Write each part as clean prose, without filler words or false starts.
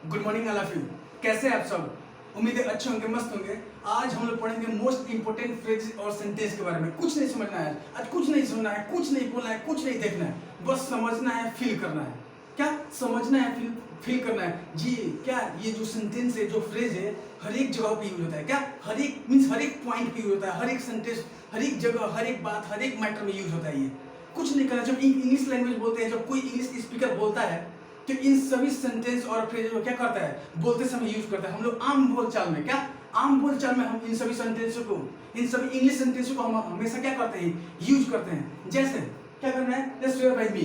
Good morning all of you. कैसे हैं आप सब? उम्मीद है अच्छे होंगे, मस्त होंगे। आज हम लोग पढ़ेंगे मोस्ट इंपोर्टेंट फ्रेज और सेंटेंस के बारे में। कुछ नहीं समझना है आज कुछ नहीं सुनना है, कुछ नहीं बोलना है, कुछ नहीं देखना है, बस समझना है, फील करना है। क्या समझना है, फील करना है जी। क्या ये जो सेंटेंस है, जो फ्रेज है, हर एक जगह पे यूज होता है। क्या हर एक मीन्स हर एक पॉइंट पे यूज होता है, हर एक सेंटेंस, हर एक जगह, हर एक बात, हर एक मैटर में यूज होता है। ये कुछ नहीं करना। जब इंग्लिश लैंग्वेज बोलते हैं, जब कोई इंग्लिश स्पीकर बोलता है तो इन सभी सेंटेंस और फ्रेज को क्या करता है, बोलते समय यूज करता है। हम लोग आम बोलचाल में, क्या आम बोलचाल में हम इन सभी सेंटेंसों को, इन सभी इंग्लिश सेंटेंसों को हम हमेशा क्या करते हैं, यूज करते हैं। जैसे क्या करना है, लेट्स स्वेयर बाय मी।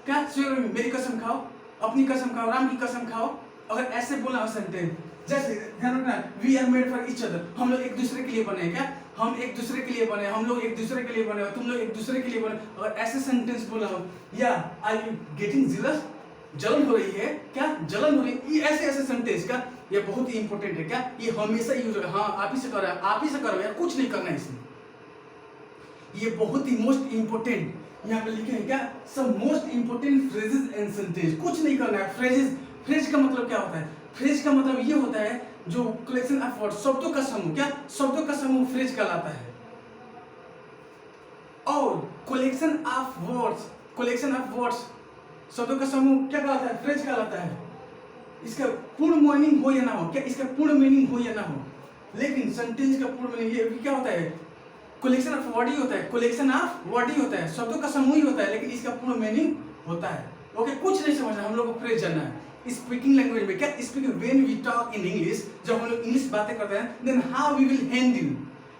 क्या स्वेयर बाय मी, मेरी कसम खाओ, अपनी कसम खाओ, राम की कसम खाओ। अगर ऐसे बोलना हो सेंटेंस, जैसे ध्यान रखना, we are made for each other, हम लोग एक दूसरे के लिए बने हैं। क्या हम एक दूसरे के लिए बने, हम लोग एक दूसरे के लिए बने, तुम लोग एक दूसरे के लिए बने। अगर ऐसे सेंटेंस बोला हो, या आर यू गेटिंग जीलस, जलन हो रही है, क्या जलन हो रही है, ये ऐसे ऐसे सेंटेंस का ये बहुत ही इंपॉर्टेंट है। क्या ये हमेशा यूज होगा। हाँ आप ही से कर रहे हैं, आप ही से करो यार, कुछ नहीं करना है इसमें। ये बहुत ही मोस्ट इंपॉर्टेंट यहाँ पे लिखे हैं। क्या सब most important phrases and sentence. कुछ नहीं करना है। फ्रेजेस, फ्रेज का मतलब क्या होता है? फ्रेज का मतलब ये होता है जो कलेक्शन ऑफ वर्ड, शब्दों का समूह। क्या शब्दों का समूह फ्रेज कहलाता है। और collection of words, collection of words, शब्दों का समूह क्या कहलाता है, फ्रेज कहलाता है। इसका पूर्ण मीनिंग हो या ना हो, क्या इसका पूर्ण मीनिंग हो या ना हो, लेकिन सेंटेंस का पूर्ण मीनिंग ये क्या होता है, कलेक्शन ऑफ वर्ड ही होता है, कलेक्शन ऑफ वर्ड ही होता है, शब्दों का समूह ही होता है, लेकिन इसका पूर्ण मीनिंग होता है। ओके, कुछ नहीं समझना, हम लोग को फ्रेज जानना है। स्पीकिंग लैंग्वेज में, क्या speaking, when we talk in English, जब हम लोग इंग्लिश बातें करते हैं, then how we will handle,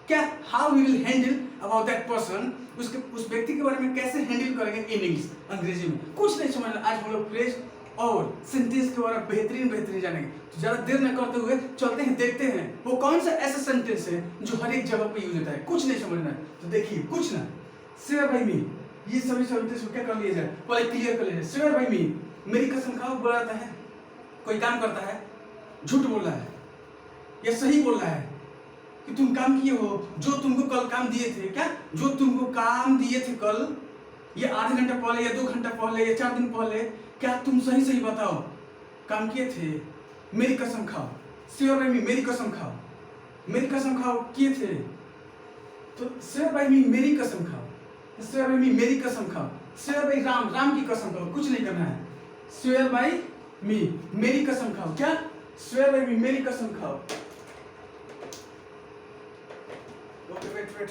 क्या how we will handle about that person, उसके उस व्यक्ति के बारे में कैसे हैंडल करेंगे इन इंग्लिश, अंग्रेजी में। कुछ नहीं समझना, आज हम लोग फ्रेज और सेंटेंस के बारे में बेहतरीन जानेंगे। तो ज्यादा देर न करते हुए चलते हैं, देखते हैं वो कौन सा ऐसा सेंटेंस है जो हर एक जगह पे यूज होता है। कुछ नहीं समझना है तो देखिए, कुछ ना, स्वेयर बाय मी, ये सभी सेंटेंस को क्या कर लिया जाए, पहले क्लियर कर लीजिए। स्वेयर बाय मी, मेरी कसम खाओ, बोलाता है, कोई काम करता है, झूठ बोल रहा है या सही बोल रहा है कि तुम काम किए हो, जो तुमको कल काम दिए थे, क्या जो तुमको काम दिए थे कल, ये आधे घंटे पहले या 2 घंटा पहले या 4 दिन पहले, क्या तुम सही बताओ काम किए थे? मेरी कसम खाओ, स्वेयर बाय मी, मेरी कसम खाओ, मेरी कसम खाओ किए थे। तो स्वेयर बाय मी, मेरी कसम खाओ, स्वेयर बाय मी, मेरी कसम खाओ, स्वेयर बाय राम, राम की कसम खाओ। कुछ नहीं करना है। स्वेयर बाय मी, मेरी कसम खाओ, क्या स्वेयर बाय मी, मेरी कसम खाओ। Okay wait,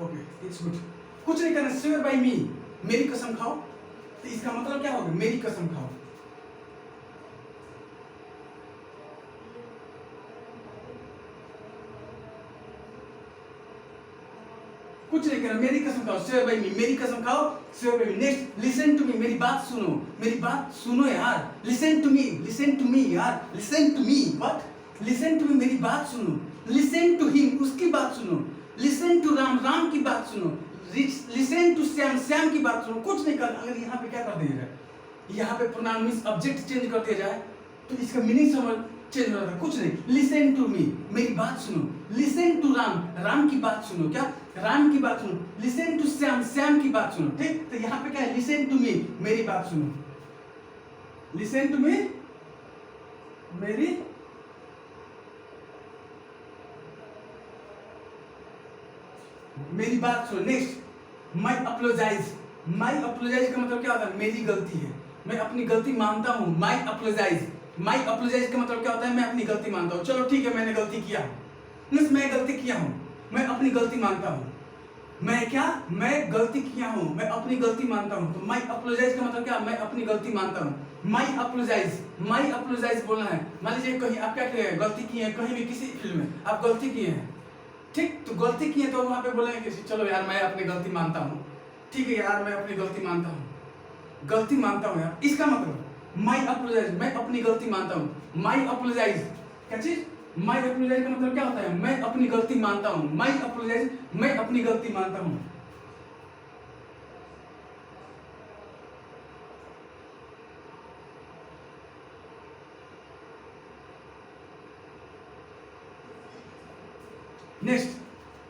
okay it's good. कुछ नहीं करना, स्वेयर बाय मी, मेरी कसम खाओ। तो इसका मतलब क्या होगा, मेरी कसम खाओ। कुछ नहीं करना, मेरी कसम खाओ, स्वेयर बाय मी, मेरी कसम खाओ, swear by me. Next, listen to me, मेरी बात सुनो, मेरी बात सुनो यार। Listen to me, listen to me यार, listen to me, what, listen to me, मेरी बात सुनो। लिसन टू हिम, उसकी बात सुनो। लिसन टू राम, राम की बात सुनो। लिसन टू श्याम, श्याम की बात सुनो। कुछ नहीं करना। अगर यहाँ पे क्या कर दिया जाए, यहाँ पे प्रोनाउन मींस ऑब्जेक्ट चेंज कर दिया जाए तो इसका मीनिंग समझ चेंज हो रहा था। कुछ नहीं, लिसन टू मी, मेरी बात सुनो। लिसन टू राम, राम की बात सुनो, क्या राम की बात सुनो। लिसन टू श्याम, श्याम की बात सुनो। ठीक, तो यहाँ पे क्या है, लिसन टू मी, मेरी बात सुनो। लिसन टू मी, मेरी मेरी बात सुनो। नेक्स्ट, माई अपोलोजाइज, माई अपोलोजाइज का मतलब क्या होता है, मेरी गलती है, मैं अपनी गलती मानता हूँ। माई अपोलोजाइज, माई अपोलोजाइज का मतलब क्या होता है, मैं अपनी गलती मानता हूँ। चलो ठीक है, मैंने गलती किया, मैं गलती किया हूँ, मैं अपनी गलती मानता हूँ। मैं क्या, मैं गलती किया हूँ, मैं अपनी गलती मानता हूँ। तो माई अपोलोजाइज का मतलब क्या, मैं अपनी गलती मानता हूँ। माई अपोलोजाइज, माई अपोलोजाइज बोलना है। मान लीजिए कहीं आप क्या किए, गलती की है, कहीं भी किसी फील्ड में आप गलती किए हैं, ठीक, तो गलती की है तो वहां पे बोलेंगे कि चलो यार मैं अपनी गलती मानता हूँ। ठीक है यार, मैं अपनी गलती मानता हूँ, गलती मानता हूँ यार। इसका मतलब माई अपोलोजाइज, मैं अपनी गलती मानता हूँ। माई अपोलोजाइज क्या चीज, माई अपोलोजाइज का मतलब क्या होता है, मैं अपनी गलती मानता हूँ। माई अपोलोजाइज, मैं अपनी गलती मानता हूँ। Next,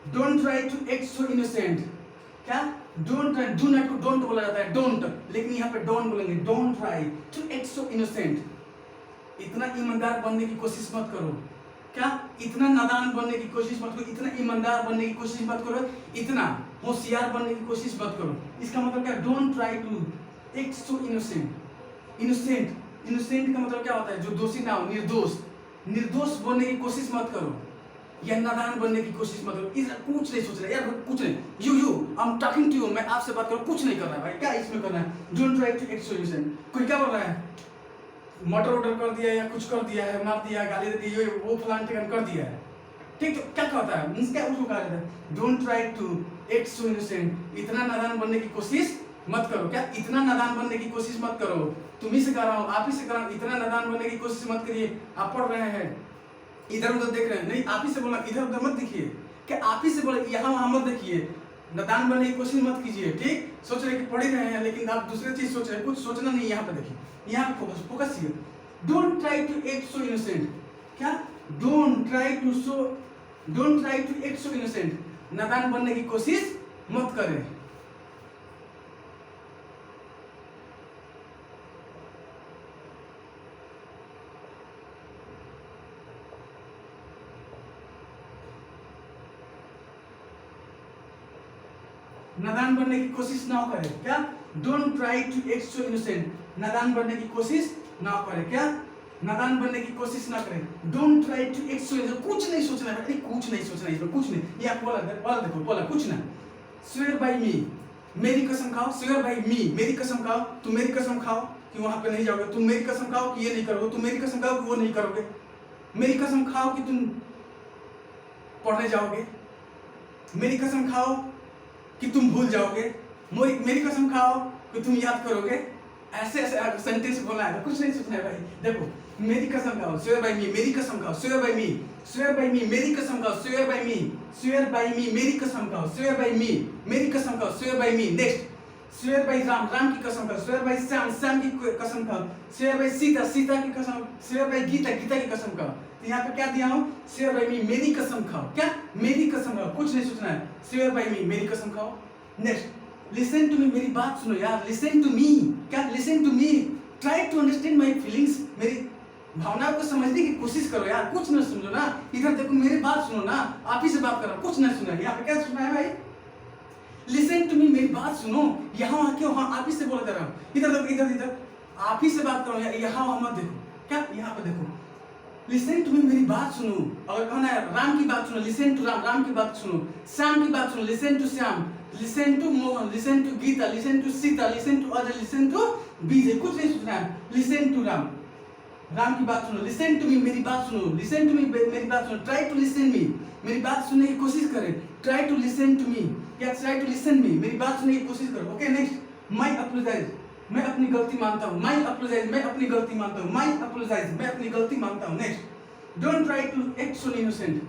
don't try to act so innocent, क्या डोंट ट्राई, डू नॉट को डोंट बोला जाता है, डोंट, लेकिन यहाँ पे डोंट बोलेंगे, don't try to act so innocent. इतना ईमानदार बनने की कोशिश मत करो। क्या? इतना नादान बनने की कोशिश मत करो, इतना ईमानदार बनने की कोशिश मत करो, इतना होशियार बनने की कोशिश मत करो। इसका मतलब क्या? Don't try to act so innocent. Innocent, innocent का मतलब क्या होता है? जो दोषी ना हो, निर्दोष। निर्दोष बनने की कोशिश मत करो, या नादान बनने की कोशिश मत करो। इधर कुछ नहीं सोच रहा यार, कुछ नहीं। You I am talking to you, मैं आपसे बात करूं, कुछ नहीं कर रहा है भाई, क्या इसमें करना है? Don't try to act so innocent. कोई क्या बोल रहा है? मर्डर ऑर्डर कर दिया या कुछ कर दिया है, मार दिया, गाली दे दी, ये वो फलान ठिकान कर दिया है, ठीक? तो क्या कहता है? मींस क्या उसको कहा जाता है? Don't try to act so innocent. इतना नादान बनने की कोशिश मत करो। क्या? इतना नादान बनने की कोशिश मत करो। तुम ही से कह रहा हूँ, आप ही से कह रहा हूँ, इतना नादान बनने की कोशिश मत करिए। आप पढ़ रहे हैं, इधर उधर देख रहे हैं, नहीं, आप ही से बोला, इधर उधर मत देखिए। क्या? आप ही से बोला, यहाँ वहां मत देखिए, नादान बनने की कोशिश मत कीजिए, ठीक? सोच रहे कि पढ़ ही रहे हैं, लेकिन आप दूसरी चीज सोच रहे हैं, कुछ सोचना नहीं। यहाँ पे देखिए, यहाँ फोकस, फोकस कीजिए। Don't try to act so innocent. क्या? Don't try to act so innocent. नादान बनने की कोशिश मत करें। नादान बनने की कोशिश ना करें। क्या? Don't try to act so innocent. नादान बनने की कोशिश ना करें। क्या? नादान बनने की कोशिश ना करें। Don't try to act so innocent. कुछ नहीं सोचना है, कुछ नहीं सोचना है इसमें, कुछ नहीं। ये आप बोला देखो, बोला कुछ ना। स्वेयर बाय मी, मेरी कसम खाओ। स्वेयर बाय मी, मेरी कसम खाओ। तुम मेरी कसम खाओ कि वहां पे नहीं जाओगे। तुम मेरी कसम खाओ कि ये नहीं करोगे। तुम मेरी कसम खाओ कि वो नहीं करोगे। मेरी कसम खाओ कि तुम पढ़ने जाओगे। मेरी कसम खाओ कि तुम भूल जाओगे। मेरी कसम खाओ कि तुम याद करोगे। ऐसे ऐसे सेंटेंस बोला है, कुछ नहीं सोचना है भाई। देखो, मेरी कसम खाओ, स्वेयर बाय मी, मेरी कसम खाओ, swear by me, swear by me, मेरी कसम खाओ, swear by me, swear by me, मेरी कसम खाओ, स्वेयर बाय मी, मेरी कसम खाओ, swear by me. Next, swear by Ram, Ram की कसम खाओ, स्वेयर बाय श्याम, श्याम की कसम खाओ, स्वेयर बाय सीता, सीता की कसम, स्वेयर बाय गीता, गीता की कसम खाओ। तो यहाँ पे क्या दिया हूँ? स्वेयर बाय मी, मेरी कसम खाओ। क्या? मेरी कसम खाओ, कुछ नहीं सोचना है। स्वेयर बाय मी, मेरी कसम खाओ। नेक्स्ट, लिसन टू मी, मेरी बात सुनो यार, लिसन टू मी। क्या? Listen to me, try to understand my feelings, मेरी भावनाओं को समझने की कोशिश करो यार, कुछ ना समझो ना। इधर देखो, मेरी बात सुनो ना, आप ही से बात कर रहा हूँ, कुछ ना सुना। यहाँ पे क्या सुना है भाई? लिसन टू मी, मेरी बात सुनो। यहाँ आके वहां आप ही से बोला जा रहा हूँ, इधर देखो, इधर इधर आप ही से बात करो, यहाँ वहां मत देखो। क्या? यहाँ पे देखो, लिसन टू मी, मेरी बात सुनो। अगर कहना है राम की बात सुनो, लिसन टू राम, राम की बात सुनो। श्याम की बात सुनो, listen to Shyam, listen to Mohan, listen to Geeta, listen to Sita, listen to Ajay, listen to Vijay. कुछ नहीं सुनना है। लिसन टू राम, राम की बात सुनो। लिसन टू मी, मेरी बात सुनो। लिसन टू मी, मेरी बात सुनो। ट्राई टू लिसन मी, मेरी बात सुनने की कोशिश करें। Try to listen to me, या ट्राई टू लिसन मी, मेरी बात सुनने की कोशिश करो। ओके, नेक्स्ट, माई अपोलोजाइज, मैं अपनी गलती मानता हूँ। माई अपोलोजाइज, मैं अपनी गलती मानता हूँ। माई अपोलोजाइज, मैं अपनी गलती मानता हूँ। Next, don't try to act so innocent.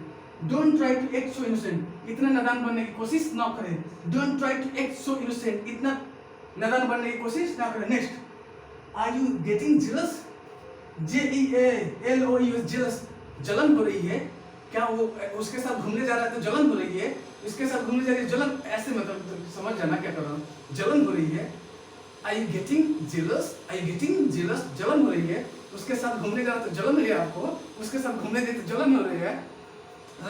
Don't try to act so innocent, इतना नादान बनने की कोशिश ना करें। Don't try to act so innocent, इतना नादान बनने की कोशिश ना करें। Next, are you getting jealous? JEALOUS, jealous, जलन हो रही है क्या? वो उसके साथ घूमने जा रहा है तो जलन हो रही है, इसके साथ घूमने जा रही है, जलन, ऐसे मतलब समझ जाना क्या कर रहा हूँ, जलन हो रही है। Are you getting jealous? Are you getting jealous? जलन हो रही है, उसके साथ घूमने जा रहा है तो जलन हो रही है आपको, उसके साथ घूमने गए तो जलन हो रही है,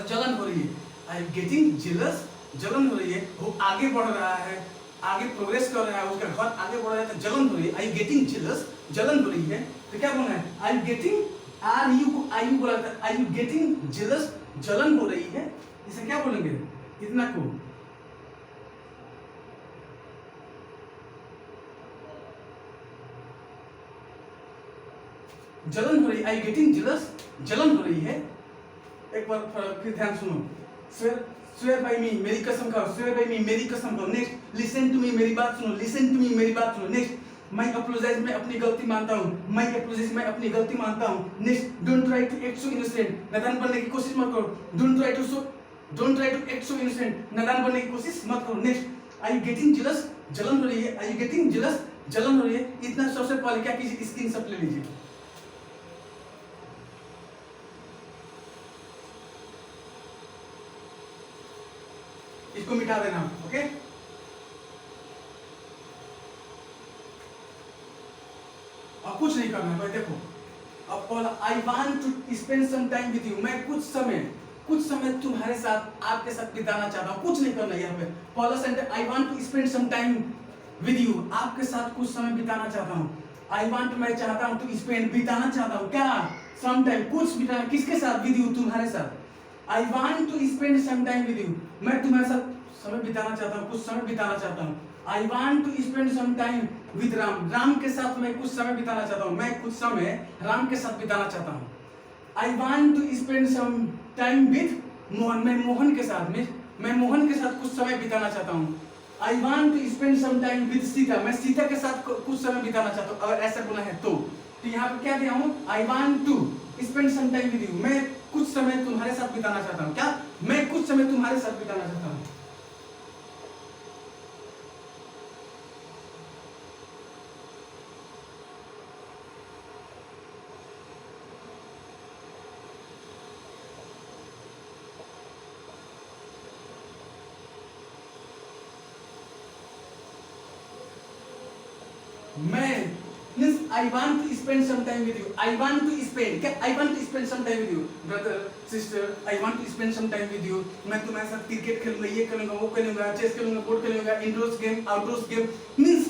जलन हो रही है। Are you getting jealous? जलन हो रही है, वो आगे बढ़ रहा है, आगे प्रोग्रेस कर रहा है, उसका घर आगे बढ़ रहा है तो जलन हो रही है। Are you getting jealous? जलन हो रही है, तो क्या बोलना है? Are you getting, are you बोला था, Are you getting jealous? जलन हो रही है, इसे क्या बोलेंगे? इतना को जलन हो रही है। Are you getting jealous? जलन हो रही है। एक बार फिर ध्यान सुनो। स्वेयर बाय मी, मेरी कसम खाओ। स्वेयर बाय मी, मेरी कसम खाओ। नेक्स्ट, लिसन टू मी, मेरी बात सुनो। लिसन टू मी, मेरी बात सुनो। नेक्स्ट, मैं अपोलोजाइज, मैं अपनी गलती मानता हूँ। मैं अपोलोजाइज, मैं अपनी गलती मानता हूँ। Next, don't try to act so innocent, नादान बनने की कोशिश मत करो। Don't try to act so innocent, नादान बनने की कोशिश मत करो। Next, are you getting jealous? जलन हो रही है। Are you getting jealous? जलन हो रही है। इतना सबसे पहले क्या कीजिए, स्क्रीनशॉट ले लीजिए। इसको मिटा देना, ओके। और कुछ नहीं करना है भाई। देखो अब बोला I want to spend some time with you, मैं कुछ समय तुम्हारे साथ, आपके साथ बिताना चाहता हूँ। कुछ नहीं करना यहाँ पे। Paulus and I want to spend some time with you, आपके साथ कुछ समय बिताना चाहता हूँ। आई वांट, मैं चाहता हूँ, टू स्पेंड, बिताना चाहता हूँ क्या, सम टाइम, कुछ बिताना, किसके साथ, विद यू, तुम्हारे साथ। I want to spend some time with you, मैं तुम्हारे साथ समय बिताना चाहता हूँ, कुछ समय बिताना चाहता हूँ। I want to spend some time with Ram, Ram के साथ मैं कुछ समय बिताना चाहता हूँ, मैं कुछ समय राम के साथ बिताना चाहता हूँ। I want to spend some time with Mohan, मैं मोहन के साथ, मैं मोहन के साथ कुछ समय बिताना चाहता हूँ। I want to spend some time with Sita, मैं सीता के साथ कुछ समय बिताना चाहता हूँ। अगर ऐसा बोला है तो यहाँ पे क्या दिया हूँ, I want to spend some time with you, मैं कुछ समय तुम्हारे साथ बिताना चाहता हूँ। क्या, मैं कुछ समय तुम्हारे साथ बिताना चाहता हूँ। मैं I want to spend some time with you. I want to spend, क्या I want to spend some time with you, brother, sister. I want to spend some time with you. मैं तुम्हारे साथ क्रिकेट खेलूंगा, ये खेलूंगा, वो खेलूंगा, chess खेलूंगा, बोर्ड खेलूंगा, indoors game, outdoors game. Means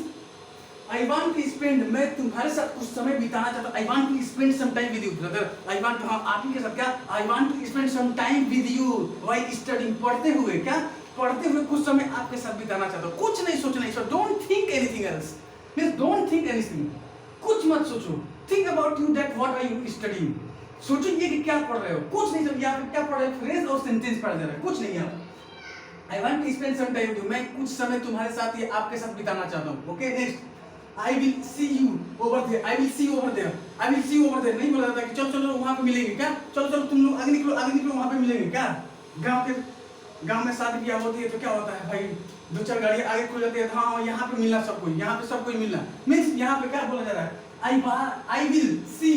I want to spend, मैं तुम्हारे साथ कुछ समय बिताना चाहता हूँ। I want to spend some time with you, brother. I want to, हाँ आप ही के साथ क्या, I want to spend some time with you while studying, पढ़ते हुए, क्या पढ़ते हुए कुछ समय आपके साथ बिताना चाहता हूँ। कुछ नहीं सोचना है, don't think anything else. Means don't think anything. कुछ मत सोचो। Think about you that what are you studying. सोचो ये कि क्या पढ़ रहे हो। कुछ नहीं, सब यहाँ पे क्या पढ़ रहे हो, फ्रेज और सेंटेंस पढ़ रहे हो, कुछ नहीं है। I want to spend some time with you. मैं कुछ समय तुम्हारे साथ या आपके साथ बिताना चाहता हूँ। Okay, next. I will see you over there. I will see you over there. I will see you over there. नहीं बोला जाता कि चलो चलो वहाँ पे मिलेंगे क्या, चलो चलो तुम लोग आगे निकलो वहाँ पे मिलेंगे क्या। गांव में शादी ब्याह होती है तो क्या होता है भाई, दो चार गाड़ियाँ आगे खुल जाती है, हाँ यहाँ पे मिलना सबको, यहाँ पे सबको मिलना। मीन्स यहाँ पे क्या बोला जा रहा है, I will see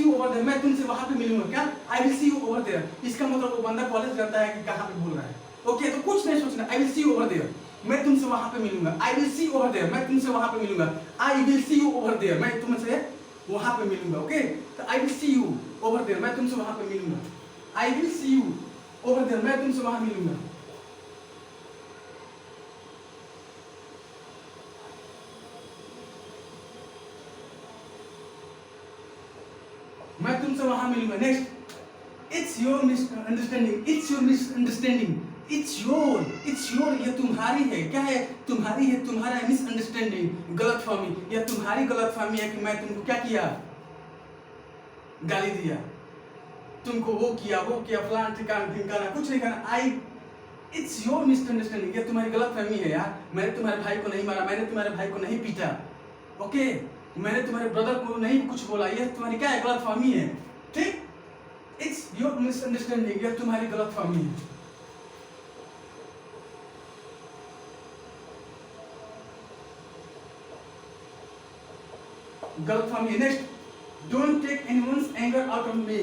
you over there. मैं तुमसे वहाँ पे मिलूंगा क्या, I will see you over there. इसका मतलब वो बंदा कॉलेज करता है कि कहाँ पे बोल रहा है। ओके, तो कुछ नहीं सोचना। I will see you over there. मैं तुमसे वहाँ पे मिलूंगा। I will see you over there. मैं तुमसे वहाँ पे मिलूंगा। I will see you over there. मैं तुमसे वहाँ पे मिलूंगा। ओके, तो I will see you over there. मैं तुमसे वहाँ पे मिलूंगा। I will see you over there. मैं तुमसे वहाँ मिलूंगा। मैं तुमसे वहां मिलूंगा। Next, it's your misunderstanding, it's your misunderstanding, it's your, ये तुम्हारी है, क्या है, तुम्हारी है, तुम्हारा है, मिसअंडरस्टैंडिंग, गलतफहमी, या तुम्हारी गलतफहमी है कि मैं तुमको क्या किया, गाली दिया, तुमको वो किया फलाना ठिकाना, कुछ नहीं करना। इट्स योर मिसअंडरस्टैंडिंग, ये तुम्हारी गलतफहमी है यार। मैंने तुम्हारे भाई को नहीं मारा, मैंने तुम्हारे भाई को नहीं पीटा, ओके, मैंने तुम्हारे ब्रदर को नहीं कुछ बोला, ये तुम्हारी क्या है, गलतफहमी है। ठीक, इट्स योर मिसअंडरस्टैंडिंग, ये तुम्हारी गलतफहमी है। गलतफहमी है। Next, don't take anyone's anger out of me,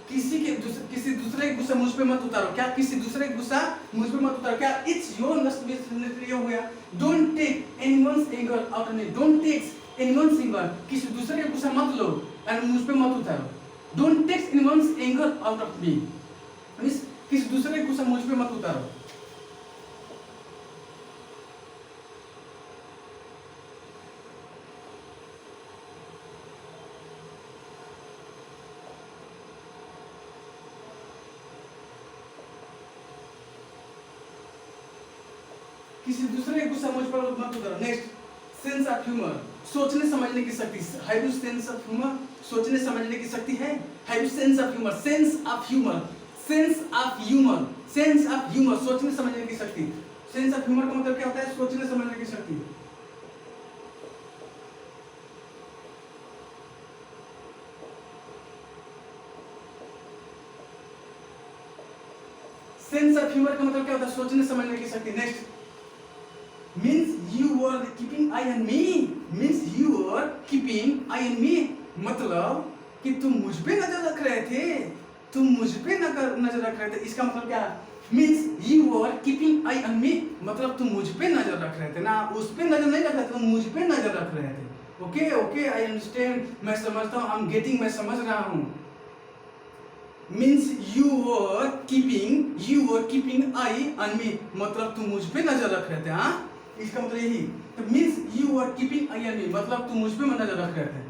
किसी दूसरे गुस्सा मुझ पे मत उतारो, क्या किसी दूसरे गुस्सा मुझ पे मत उतारो, क्या इट्स योर मिसअंडरस्टैंडिंग हो गया। Don't take anyone's anger out of me, don't take anyone's anger, किसी दूसरे का गुस्सा मत लो और मुझ पे मत उतारो। Don't take anyone's anger out of me, means किसी दूसरे का गुस्सा मुझ पे मत उतारो। किसी दूसरे का गुस्सा मुझ पर मत उतारो। नेक्स्ट, सेंस ऑफ ह्यूमर, सोचने समझने की शक्ति। Have you sense of humour, सोचने समझने की शक्ति है। Have you sense of humour, sense of humour, sense of humour, sense of humour, सोचने समझने की शक्ति। सेंस ऑफ ह्यूमर का मतलब क्या होता है, सोचने समझने की शक्ति। सेंस ऑफ ह्यूमर का मतलब क्या होता है, सोचने समझने की शक्ति। Next, means you were keeping eye on me, means you were keeping eye on me, मतलब कि तुम मुझ पे नजर रख रहे थे, तुम मुझ पे नजर रख रहे थे। इसका मतलब क्या, means you were keeping eye on me, मतलब तुम मुझ पे नजर रख रहे थे ना, उस पे नजर नहीं रख रहे थे, तुम मुझ पे नजर रख रहे थे। ओके ओके, आई अंडरस्टैंड, मैं समझता हूँ, आई एम गेटिंग, मैं समझ रहा हूँ। Means you were keeping eye on me, मतलब तुम मुझ पे नजर रख रहे थे। हाँ, इसका मतलब यही। तो means you were keeping eye on me, मतलब तुम मुझ पे नजर रख रहे थे।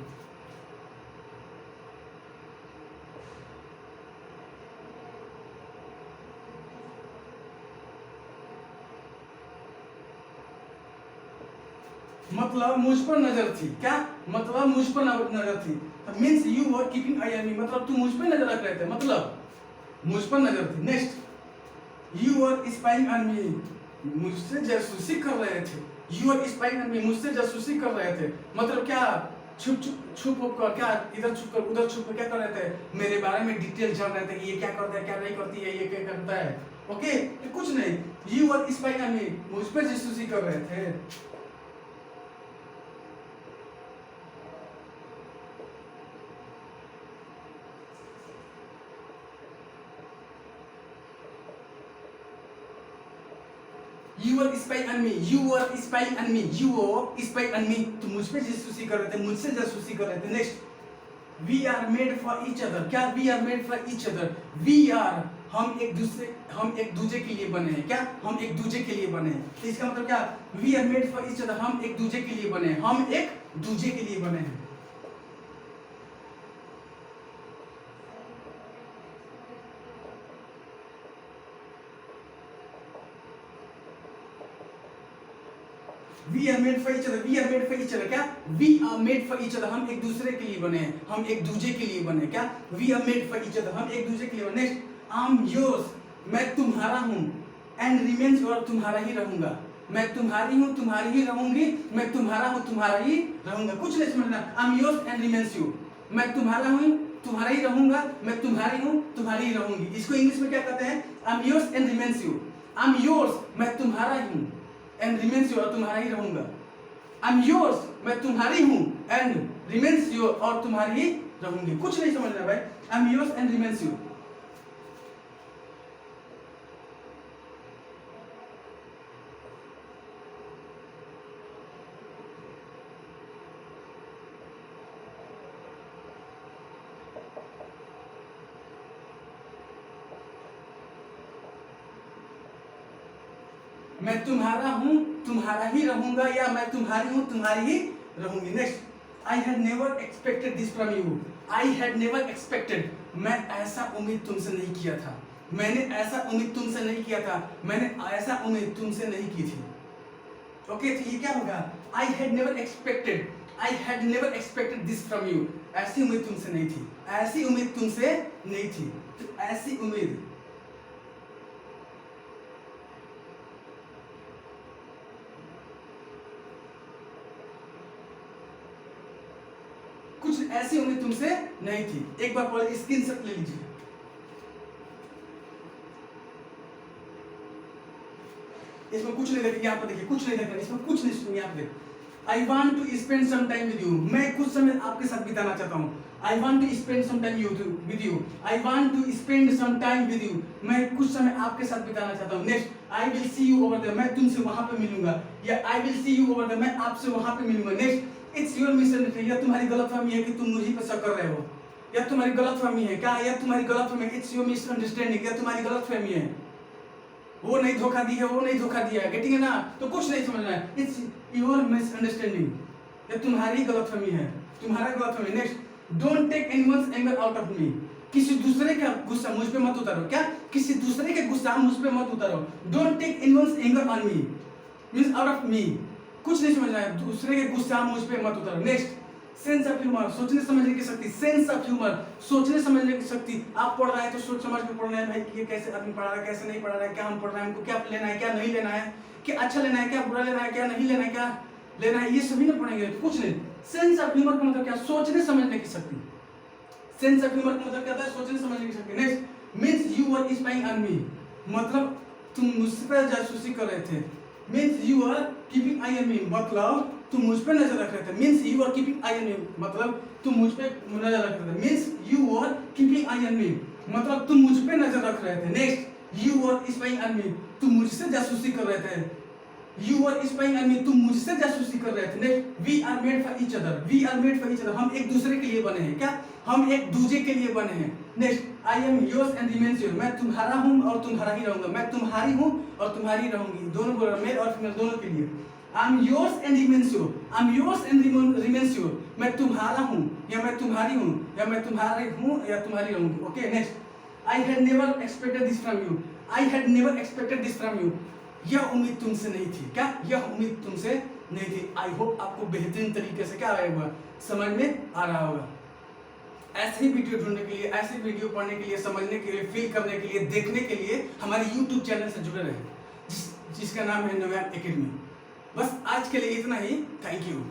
मतलब मुझ पर नजर थी। क्या मतलब मुझ पर नजर थी? Means you were keeping eye on me, मतलब तुम मुझ पर नजर रख रहे थे, मतलब मुझ पर नजर थी। Next, you were spying on मी, मुझसे जासूसी कर रहे थे। यू वर स्पाइंग ऑन मी, मुझसे जासूसी कर रहे थे, मतलब क्या? छुप कर, क्या इधर छुप कर उधर छुप कर क्या कर रहे थे? मेरे बारे में डिटेल जान रहे थे कि ये क्या करता है, क्या नहीं करती है, ये क्या करता है। ओके, तो कुछ नहीं, यू वर स्पाइंग ऑन मी, मुझ पर जासूसी कर रहे थे। You were spying on me. You were spying on me. You were spying on me. तो मुझ पे जासूसी कर रहे थे, मुझसे जासूसी कर रहे थे। Next, we are made for each other. क्या we are made for each other? We are, हम एक दूसरे के लिए बने हैं। क्या हम एक दूसरे के लिए बने हैं? तो इसका मतलब क्या? We are made for each other, हम एक दूसरे के लिए बने हैं। हम एक दूसरे के लिए बने हैं। We are made for each other. We are made for each other. क्या? We are made for each other. हम एक दूसरे के लिए बने हैं। हम एक दूसरे के लिए बने हैं। क्या? We are made for each other. हम एक दूसरे के लिए बने। Next, I'm yours. मैं तुम्हारा हूँ। And remains your, तुम्हारा ही रहूंगा। मैं तुम्हारी हूँ, तुम्हारी ही रहूंगी। मैं तुम्हारा हूँ, तुम्हारा ही रहूंगा। कुछ नहीं समझना। I'm yours and remains you. मैं तुम्हारा हूँ, तुम्हारा ही रहूंगा। मैं तुम्हारी हूँ, तुम्हारी ही रहूंगी। इसको इंग्लिश में क्या कहते हैं? I'm yours and remains you. I'm yours, मैं तुम्हारा हूँ, and remains you, और तुम्हारा ही रहूंगा। I'm yours, मैं तुम्हारी हूँ, and remains you, और तुम्हारी ही रहूंगी। कुछ नहीं समझना भाई। I'm yours and remains you. मैं तुम्हारा हूँ, तुम्हारा ही रहूंगा, या मैं तुम्हारी हूँ, तुम्हारी ही रहूंगी। Next, I had never expected this from you. I had never expected, मैं ऐसा उम्मीद तुमसे नहीं किया था। मैंने ऐसा उम्मीद तुमसे नहीं किया था। मैंने ऐसा उम्मीद तुमसे नहीं की थी। ओके, तो ये क्या होगा? I had never expected, I had never expected this from you. ऐसी उम्मीद तुमसे नहीं थी। ऐसी उम्मीद तुमसे नहीं थी। तो ऐसी उम्मीद, कुछ ऐसी उम्मीद तुमसे नहीं थी। एक बार पहले स्क्रीनशॉट ले लीजिए। इसमें कुछ नहीं देखिए, यहाँ पर देखिए, कुछ नहीं देखना, इसमें कुछ नहीं। यहाँ पे देखिए, I want to spend some time with you, मैं कुछ समय आपके साथ बिताना चाहता हूँ। I want to spend some time with you. I want to spend some time with you, मैं कुछ समय आपके साथ बिताना चाहता हूँ। Next, I will see you over there, मैं तुमसे वहां पे मिलूंगा, या I will see you over there, मैं आपसे वहां पे मिलूंगा। नेक्स्ट, इट्स योर मिसअंडरस्टैंडिंग, या तुम्हारी गलतफहमी है कि तुम मुझे पर शक कर रहे हो, या तुम्हारी गलतफहमी है क्या? या तुम्हारी गलतफहमी, इट्स योर मिसअंडरस्टैंडिंग, या तुम्हारी गलतफहमी है। वो नहीं धोखा दी है, वो नहीं धोखा दिया है। गेटिंग है ना? तो कुछ नहीं समझना है। इट्स योर मिसअंडरस्टैंडिंग, या तुम्हारी गलतफहमी है, तुम्हारा गलतफहमी। Next, don't take anyone's anger out of me, किसी दूसरे का गुस्सा मुझ पे मत उतारो। क्या? किसी दूसरे का गुस्सा मुझ पे मत उतारो। Don't take anyone's anger on me, means out of me. कुछ नहीं समझना है, दूसरे के गुस्सा मुझ पे मत उतारो। नेक्स्ट, सेंस ऑफ ह्यूमर, सोचने समझने की शक्ति। सेंस ऑफ ह्यूमर, सोचने समझने की शक्ति। आप पढ़ रहे हैं तो सोच समझ के पढ़ रहे हैं भाई कि ये कैसे आदमी पढ़ा रहा है, कैसे नहीं पढ़ा रहा है, क्या हम पढ़ रहे हैं, हमको क्या लेना है, क्या नहीं लेना है, क्या अच्छा लेना है, क्या बुरा लेना है, क्या नहीं लेना है, क्या लेना है, ये सभी ना पढ़ेंगे। कुछ नहीं। सेंस ऑफ ह्यूमर का मतलब क्या? सोचने समझने की शक्ति। सेंस ऑफ ह्यूमर का मतलब क्या है? सोचने समझने की शक्ति। Next, means you were spying on me, मतलब तुम मुझ पर जासूसी कर रहे थे। Means you are keeping eye on me, मतलब तुम मुझ पे नजर रख रहे थे। Means you are keeping eye on me, मतलब तुम मुझ पे नजर रख रहे थे। Means you are keeping eye on me, मतलब तुम मुझ पे नजर रख रहे थे। Next, you are spying on me, तुम मुझसे जासूसी कर रहे थे। You are spying on me, तुम मुझसे जासूसी कर रहे थे। Next, we are made for each other, we are made for each other, हम एक दूसरे के लिए बने हैं। क्या? हम एक दूसरे के लिए बने हैं। Next, I am yours and remains your, मैं तुम्हारा हूँ और तुम्हारा ही रहूंगा, मैं तुम्हारी हूँ और तुम्हारी रहूंगी, दोनों बोल रहे, मेल और फीमेल दोनों के लिए। I am yours and remains your, I am yours and remains your, मैं तुम्हारा हूँ या मैं तुम्हारी हूँ या मैं तुम्हारी हूँ या तुम्हारी रहूंगी। Okay next, I had never expected this from you, I had never expected this from you, यह उम्मीद तुमसे नहीं थी। क्या? यह उम्मीद तुमसे नहीं थी। आई होप आपको बेहतरीन तरीके से क्या आएगा, समझ में आ रहा होगा। ऐसे ही वीडियो ढूंढने के लिए, ऐसे वीडियो पढ़ने के लिए, समझने के लिए, फील करने के लिए, देखने के लिए हमारे YouTube चैनल से जुड़े रहे, जिसका नाम है नोयान एकेडमी। बस आज के लिए इतना ही। Thank you.